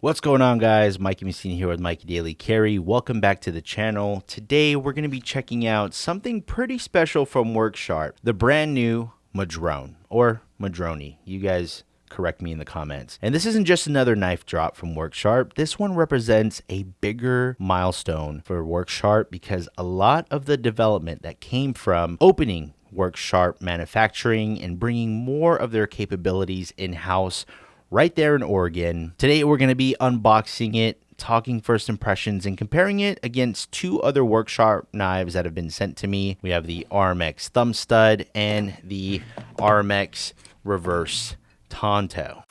What's going on, guys? Mikey Messina here with Mikey Daily Carry. Welcome back to the channel. Today we're going to be checking out something pretty special from Work Sharp, the brand new Madrone, or Madrone. You guys correct me in the comments. And this isn't just another knife drop from Work Sharp. This one represents a bigger milestone for Work Sharp because a lot of the development that came from opening Work Sharp manufacturing and bringing more of their capabilities in-house right there in Oregon. Today we're going to be unboxing it, talking first impressions, and comparing it against two other Work Sharp knives that have been sent to me. We have the RMX Thumb stud and the RMX Reverse Tanto.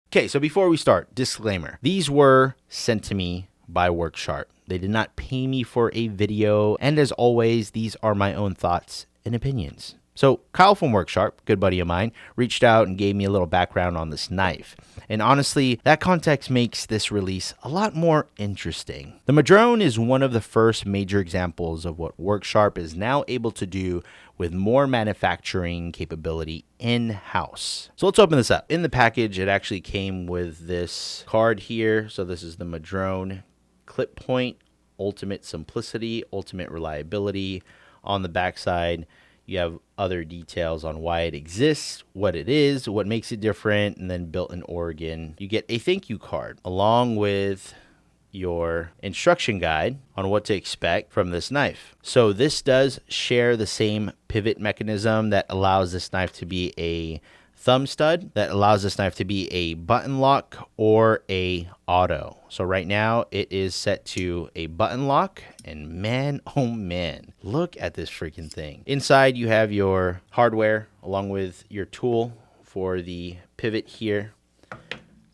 Okay, so before we start, disclaimer. These were sent to me by Work Sharp. They did not pay me for a video, and as always, these are my own thoughts and opinions. So Kyle from Work Sharp, good buddy of mine, reached out and gave me a little background on this knife. And honestly, that context makes this release a lot more interesting. The Madrone is one of the first major examples of what Work Sharp is now able to do with more manufacturing capability in-house. So let's open this up. In the package, it actually came with this card here. So this is the Madrone clip point, ultimate simplicity, ultimate reliability. On the backside, you have other details on why it exists, what it is, what makes it different, and then built in Oregon. You get a thank you card along with your instruction guide on what to expect from this knife. So this does share the same pivot mechanism that allows this knife to be a thumb stud, that allows this knife to be a button lock or a auto. So right now it is set to a button lock, and man, oh man, look at this freaking thing. Inside you have your hardware along with your tool for the pivot here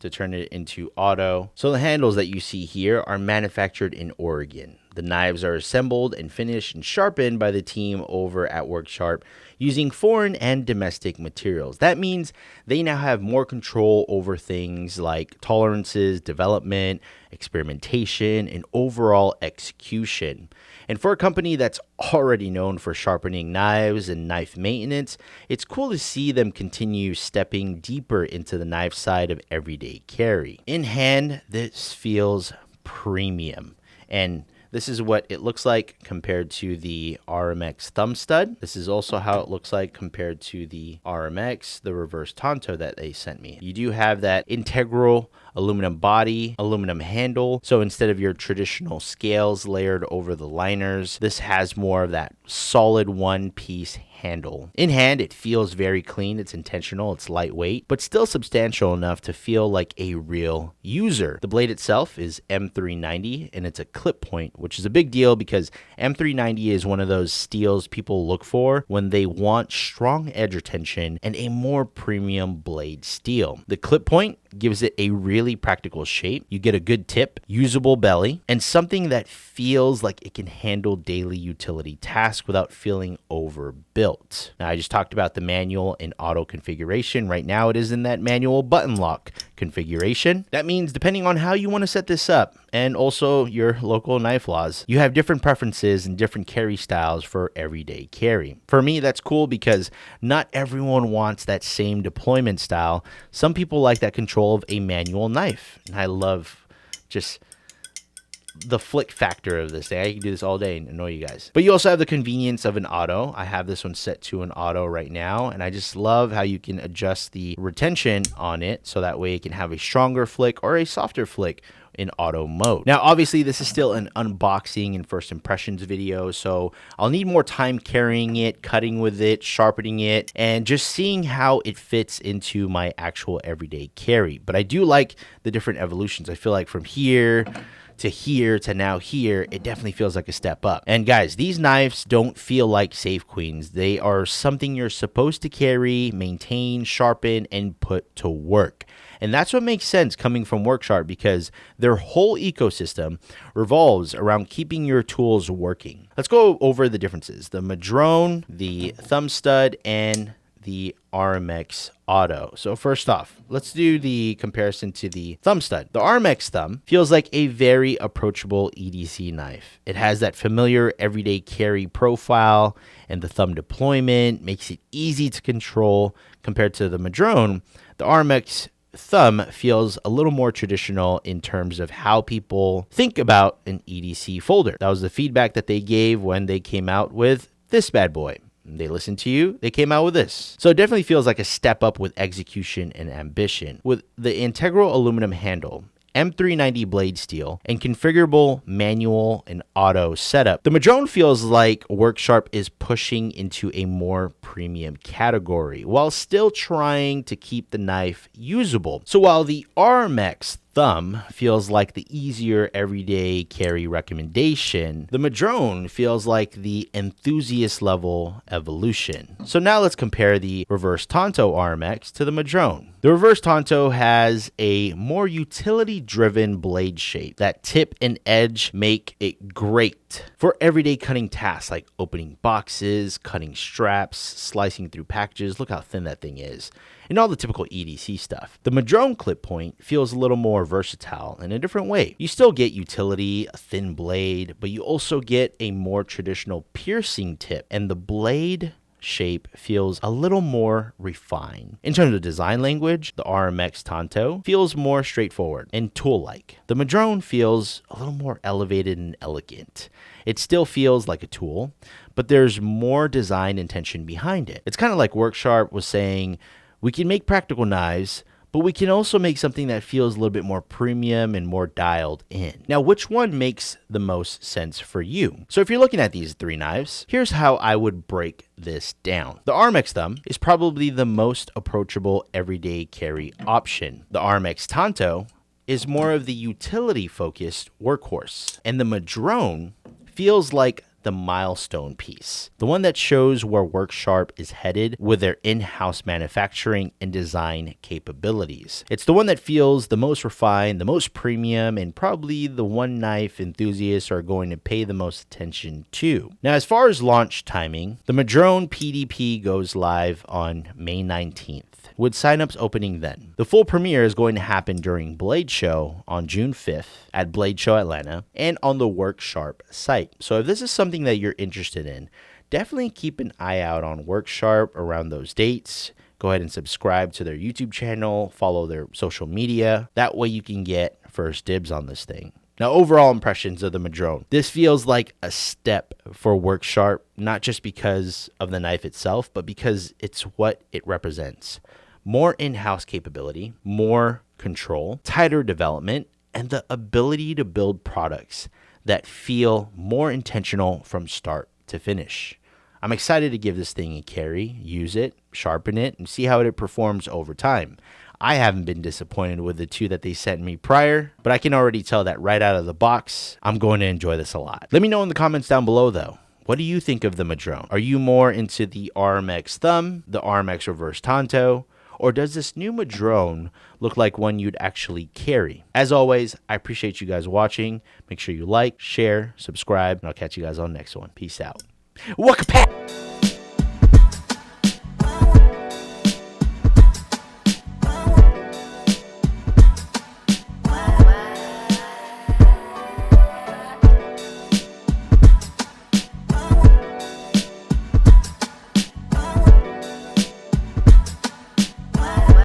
to turn it into auto. So the handles that you see here are manufactured in Oregon. The knives are assembled and finished and sharpened by the team over at Work Sharp using foreign and domestic materials. That means they now have more control over things like tolerances, development, experimentation, and overall execution. And for a company that's already known for sharpening knives and knife maintenance, it's cool to see them continue stepping deeper into the knife side of everyday carry. In hand, this feels premium, and this is what it looks like compared to the RMX Thumb stud. This is also how it looks like compared to the RMX, the Reverse Tanto that they sent me. You do have that integral aluminum body, aluminum handle. So instead of your traditional scales layered over the liners, this has more of that solid one-piece handle. In hand, it feels very clean. It's intentional. It's lightweight, but still substantial enough to feel like a real user. The blade itself is M390, and it's a clip point, which is a big deal because M390 is one of those steels people look for when they want strong edge retention and a more premium blade steel. The clip point gives it a really practical shape. You get a good tip, usable belly, and something that feels like it can handle daily utility tasks without feeling overbuilt. Now, I just talked about the manual and auto configuration. Right now, it is in that manual button lock configuration. That means depending on how you want to set this up, and also your local knife laws, you have different preferences and different carry styles for everyday carry. For me, that's cool because not everyone wants that same deployment style. Some people like that control of a manual knife, and I love just the flick factor of this thing. I can do this all day and annoy you guys. But you also have the convenience of an auto. I have this one set to an auto right now, and I just love how you can adjust the retention on it so that way it can have a stronger flick or a softer flick in auto mode. Now, obviously, this is still an unboxing and first impressions video, so I'll need more time carrying it, cutting with it, sharpening it, and just seeing how it fits into my actual everyday carry. But I do like the different evolutions. I feel like from here to now here, it definitely feels like a step up. And guys, these knives don't feel like safe queens. They are something you're supposed to carry, maintain, sharpen, and put to work. And that's what makes sense coming from Work Sharp because their whole ecosystem revolves around keeping your tools working. Let's go over the differences. The Madrone, the Thumb stud, and the RMX Auto. So first off, let's do the comparison to the Thumb stud. The RMX Thumb feels like a very approachable EDC knife. It has that familiar everyday carry profile, and the thumb deployment makes it easy to control. Compared to the Madrone, the RMX Thumb feels a little more traditional in terms of how people think about an EDC folder. That was the feedback that they gave when they came out with this bad boy. They listened to you, they came out with this. So it definitely feels like a step up with execution and ambition. With the integral aluminum handle, M390 blade steel, and configurable manual and auto setup, the Madrone feels like Work Sharp is pushing into a more premium category while still trying to keep the knife usable. So while the RMX Thumb feels like the easier everyday carry recommendation, the Madrone feels like the enthusiast level evolution. So now let's compare the Reverse Tanto RMX to the Madrone. The Reverse Tanto has a more utility-driven blade shape. That tip and edge make it great for everyday cutting tasks like opening boxes, cutting straps, slicing through packages. Look how thin that thing is. And all the typical EDC stuff. The Madrone clip point feels a little more versatile in a different way. You still get utility, a thin blade, but you also get a more traditional piercing tip, and the blade shape feels a little more refined. In terms of design language, the RMX Tanto feels more straightforward and tool-like. The Madrone feels a little more elevated and elegant. It still feels like a tool, but there's more design intention behind it. It's kind of like Work Sharp was saying, we can make practical knives, but we can also make something that feels a little bit more premium and more dialed in. Now, which one makes the most sense for you? So if you're looking at these three knives, here's how I would break this down. The RMX Thumb is probably the most approachable everyday carry option. The RMX Tanto is more of the utility-focused workhorse, and the Madrone feels like the milestone piece, the one that shows where Work Sharp is headed with their in-house manufacturing and design capabilities. It's the one that feels the most refined, the most premium, and probably the one knife enthusiasts are going to pay the most attention to. Now, as far as launch timing, the Madrone PDP goes live on May 19th. With signups opening then. The full premiere is going to happen during Blade Show on June 5th at Blade Show Atlanta and on the Work Sharp site. So if this is something that you're interested in, definitely keep an eye out on Work Sharp around those dates. Go ahead and subscribe to their YouTube channel, follow their social media. That way you can get first dibs on this thing. Now, overall impressions of the Madrone. This feels like a step for Work Sharp, not just because of the knife itself, but because it's what it represents. More in-house capability, more control, tighter development, and the ability to build products that feel more intentional from start to finish. I'm excited to give this thing a carry, use it, sharpen it, and see how it performs over time. I haven't been disappointed with the two that they sent me prior, but I can already tell that right out of the box, I'm going to enjoy this a lot. Let me know in the comments down below though. What do you think of the Madrone? Are you more into the RMX Thumb, the RMX Reverse Tanto, or does this new Madrone look like one you'd actually carry? As always, I appreciate you guys watching. Make sure you like, share, subscribe, and I'll catch you guys on the next one. Peace out. Waka-pat!